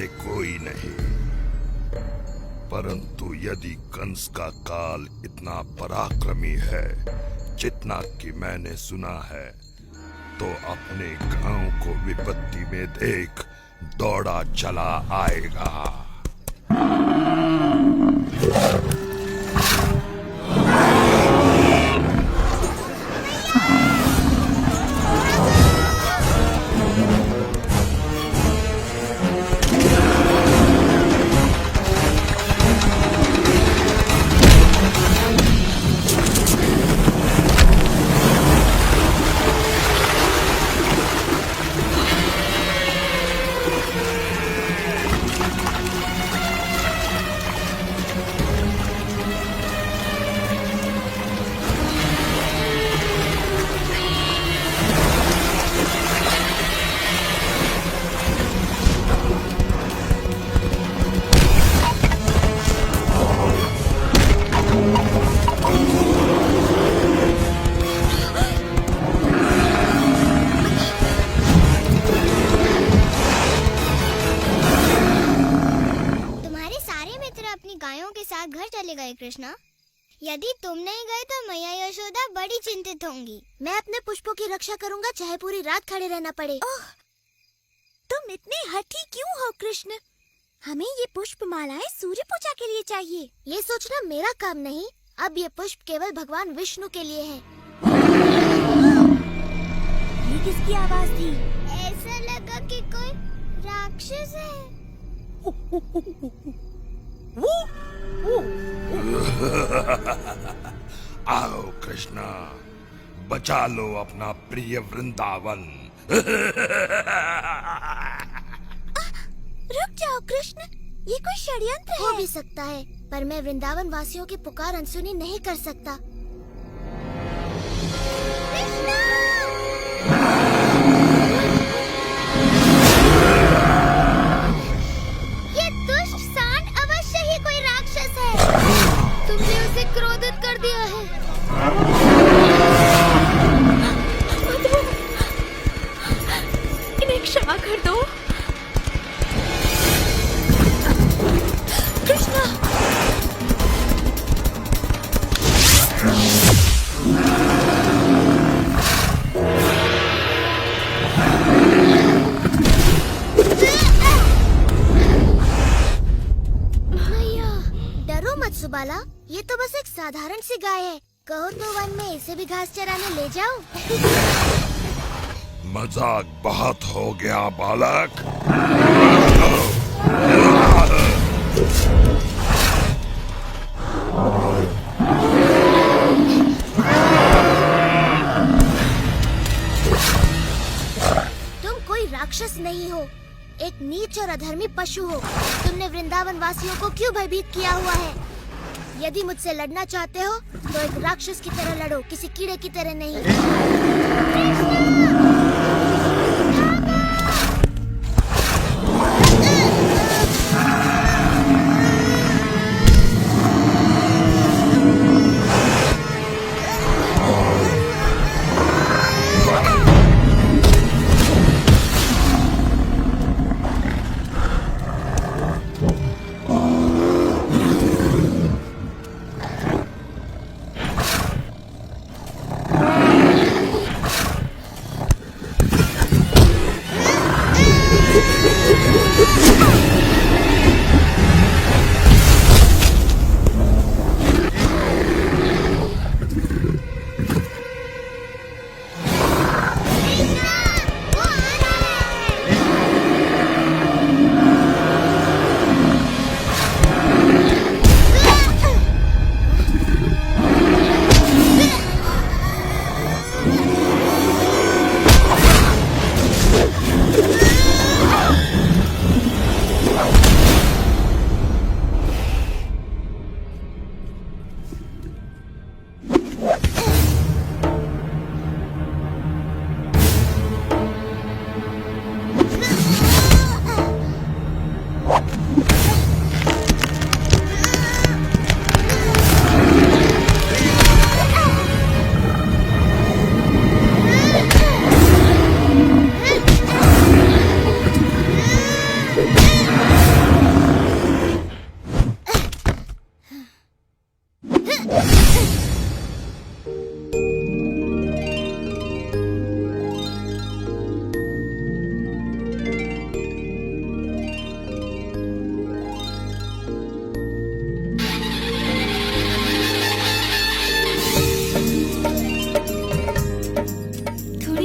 जैसे कोई नहीं। परंतु यदि कंस का काल इतना पराक्रमी है जितना कि मैंने सुना है, तो अपने गांव को विपत्ति में देख दौड़ा चला आएगा। घर चले गए कृष्णा। यदि तुम नहीं गए तो मैया यशोदा बड़ी चिंतित होंगी। मैं अपने पुष्पों की रक्षा करूंगा, चाहे पूरी रात खड़े रहना पड़े। ओह, तुम इतने हठी क्यों हो कृष्ण? हमें ये पुष्प मालाएं सूर्य पूजा के लिए चाहिए। ये सोचना मेरा काम नहीं। अब ये पुष्प केवल भगवान विष्णु के लिए है। ये किसकी आवाज थी? ऐसा लगा कि कोई राक्षस है। आओ कृष्णा, बचा लो अपना प्रिय वृंदावन। रुक जाओ कृष्ण, ये कोई षड्यंत्र हो भी सकता है, पर मैं वृंदावन वासियों की पुकार अनसुनी नहीं कर सकता। ये दुष्ट सांड अवश्य ही कोई राक्षस है। तुमने उसे क्रोधित कर दिया है। इन्हें क्षमा कर दो कृष्णा। डरो मत सुबाला, ये तो बस एक साधारण सी गाय है। कहो तो वन में इसे भी घास चराने ले जाओ। मजाक बहुत हो गया बालक। तुम कोई राक्षस नहीं हो, एक नीच और अधर्मी पशु हो। तुमने वृंदावन वासियों को क्यों भयभीत किया हुआ है? यदि मुझसे लड़ना चाहते हो तो एक राक्षस की तरह लड़ो, किसी कीड़े की तरह नहीं। थोड़ी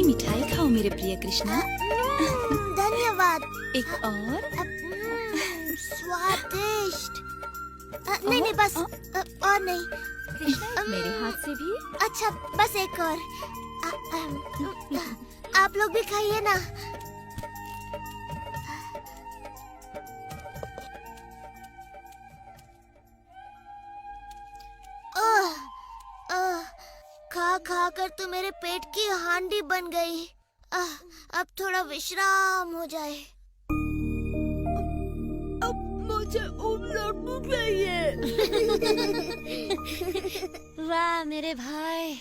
मिठाई खाओ मेरे प्रिय कृष्णा। धन्यवाद। एक और? स्वादिष्ट। नहीं नहीं बस और नहीं। कृष्णा मेरे हाथ से भी। अच्छा बस एक और। आप लोग भी खाइए ना। खा खा कर तो मेरे पेट की हांडी बन गई। अब थोड़ा विश्राम हो जाए। अब मुझे उलट चाहिए। वाह मेरे भाई,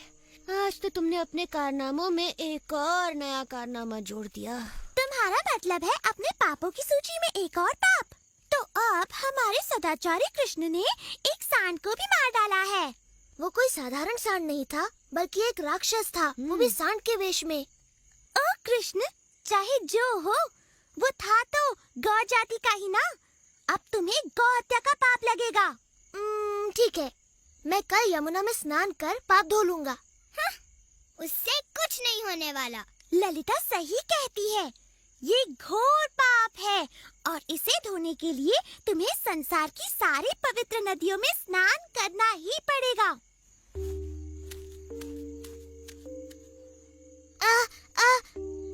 आज तो तुमने अपने कारनामों में एक और नया कारनामा जोड़ दिया। तुम्हारा मतलब है अपने पापों की सूची में एक और पाप? तो अब हमारे सदाचारी कृष्ण ने एक सांड को भी मार डाला है। वो कोई साधारण सांड नहीं था, बल्कि एक राक्षस था, वो भी सांड के वेश में। ओ कृष्ण, चाहे जो हो, वो था तो गौ जाति का ही ना। अब तुम्हें गौ हत्या का पाप लगेगा। ठीक है, मैं कल यमुना में स्नान कर पाप धो लूंगा। उससे कुछ नहीं होने वाला। ललिता सही कहती है, ये घोर पाप है और इसे धोने के लिए तुम्हें संसार की सारी पवित्र नदियों में स्नान करना ही पड़ेगा।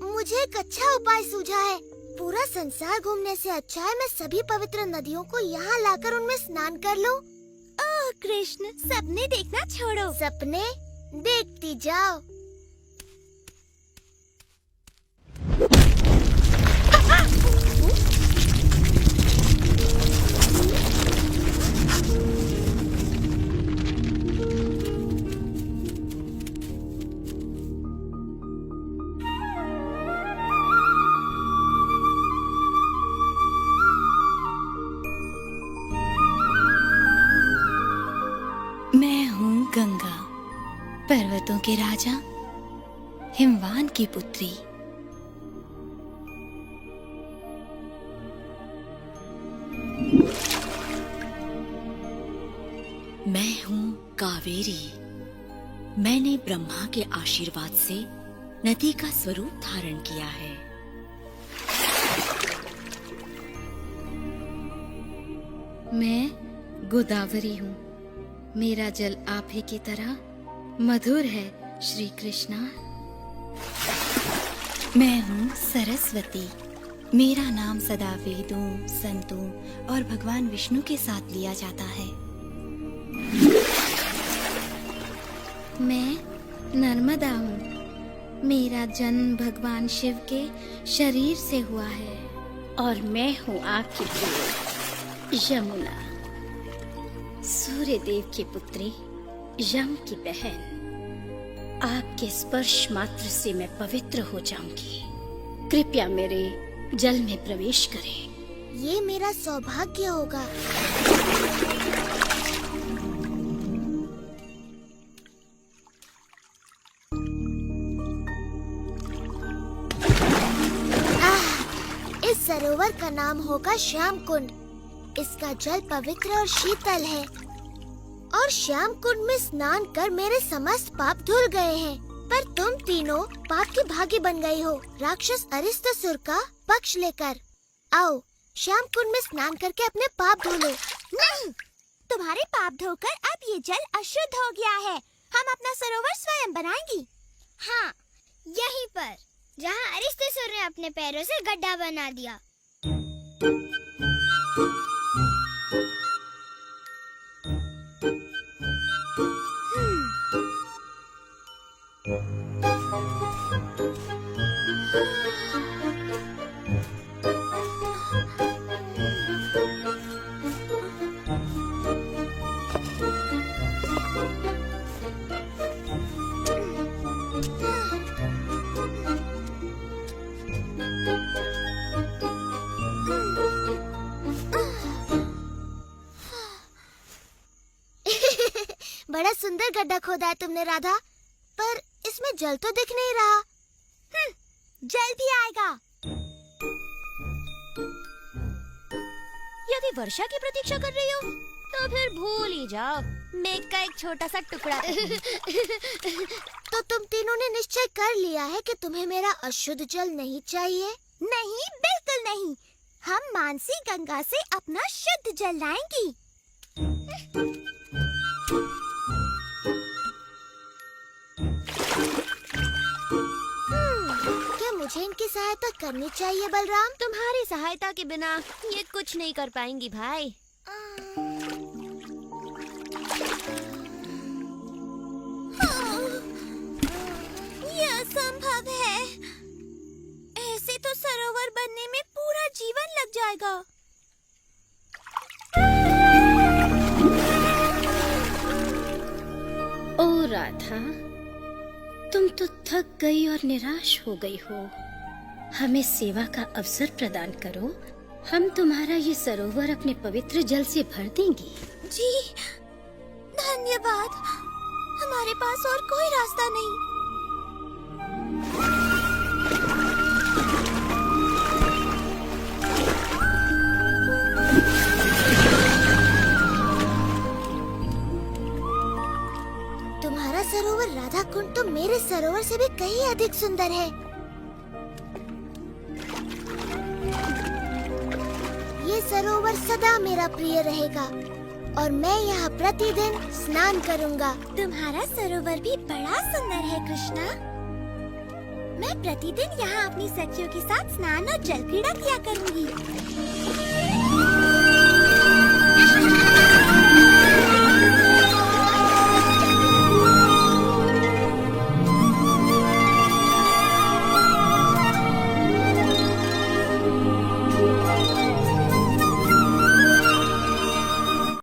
मुझे एक अच्छा उपाय सूझा है। पूरा संसार घूमने से अच्छा है मैं सभी पवित्र नदियों को यहाँ लाकर उनमें स्नान कर लूं। ओह कृष्ण, सपने देखना छोड़ो। सपने देखती जाओ। मैं हूँ गंगा, पर्वतों के राजा, हिमवान की पुत्री। मैं हूँ कावेरी। मैंने ब्रह्मा के आशीर्वाद से नदी का स्वरूप धारण किया है। मैं गोदावरी हूँ। मेरा जल आप ही की तरह मधुर है श्री कृष्णा। मैं हूँ सरस्वती। मेरा नाम सदा वेदों, संतों और भगवान विष्णु के साथ लिया जाता है। मैं नर्मदा हूँ। मेरा जन्म भगवान शिव के शरीर से हुआ है। और मैं हूँ आपकी प्रिय यमुना, सूर्य देव की पुत्री, यम की बहन। आपके स्पर्श मात्र से मैं पवित्र हो जाऊंगी। कृपया मेरे जल में प्रवेश करें। ये मेरा सौभाग्य होगा। इस सरोवर का नाम होगा श्याम कुंड। इसका जल पवित्र और शीतल है और श्याम कुंड में स्नान कर मेरे समस्त पाप धुल गए हैं। पर तुम तीनों पाप की भागी बन गई हो, राक्षस अरिष्टासुर का पक्ष लेकर। आओ श्याम कुंड में स्नान करके अपने पाप धो लो। नहीं, तुम्हारे पाप धोकर अब ये जल अशुद्ध हो गया है। हम अपना सरोवर स्वयं बनाएंगी। हाँ, यहीं पर जहाँ अरिष्टासुर ने अपने पैरों से गड्ढा बना दिया। बड़ा सुंदर गड्ढा खोदा है तुमने राधा, पर इसमें जल तो दिख नहीं रहा। जल भी आएगा। यदि वर्षा की प्रतीक्षा कर रही हो तो फिर भूल ही जाओ, मेघ का एक छोटा सा टुकड़ा। तो तुम तीनों ने निश्चय कर लिया है कि तुम्हें मेरा अशुद्ध जल नहीं चाहिए? नहीं, बिल्कुल नहीं। हम मानसी गंगा से अपना शुद्ध जल लाएंगी। क्या मुझे इनकी सहायता करनी चाहिए बलराम? तुम्हारी सहायता के बिना ये कुछ नहीं कर पाएंगी भाई। ये असंभव है। ऐसे तो सरोवर बनने में पूरा जीवन लग जाएगा। ओ राधा, तुम तो थक गई और निराश हो गई हो। हमें सेवा का अवसर प्रदान करो, हम तुम्हारा ये सरोवर अपने पवित्र जल से भर देंगे। जी, धन्यवाद। हमारे पास और कोई रास्ता नहीं। तुम्हारा सरोवर राधा कुंड तो मेरे सरोवर से भी कहीं अधिक सुंदर है। ये सरोवर सदा मेरा प्रिय रहेगा और मैं यहाँ प्रतिदिन स्नान करूँगा। तुम्हारा सरोवर भी बड़ा सुंदर है कृष्णा। मैं प्रतिदिन यहाँ अपनी सखियों के साथ स्नान और जल क्रीड़ा किया करूँगी।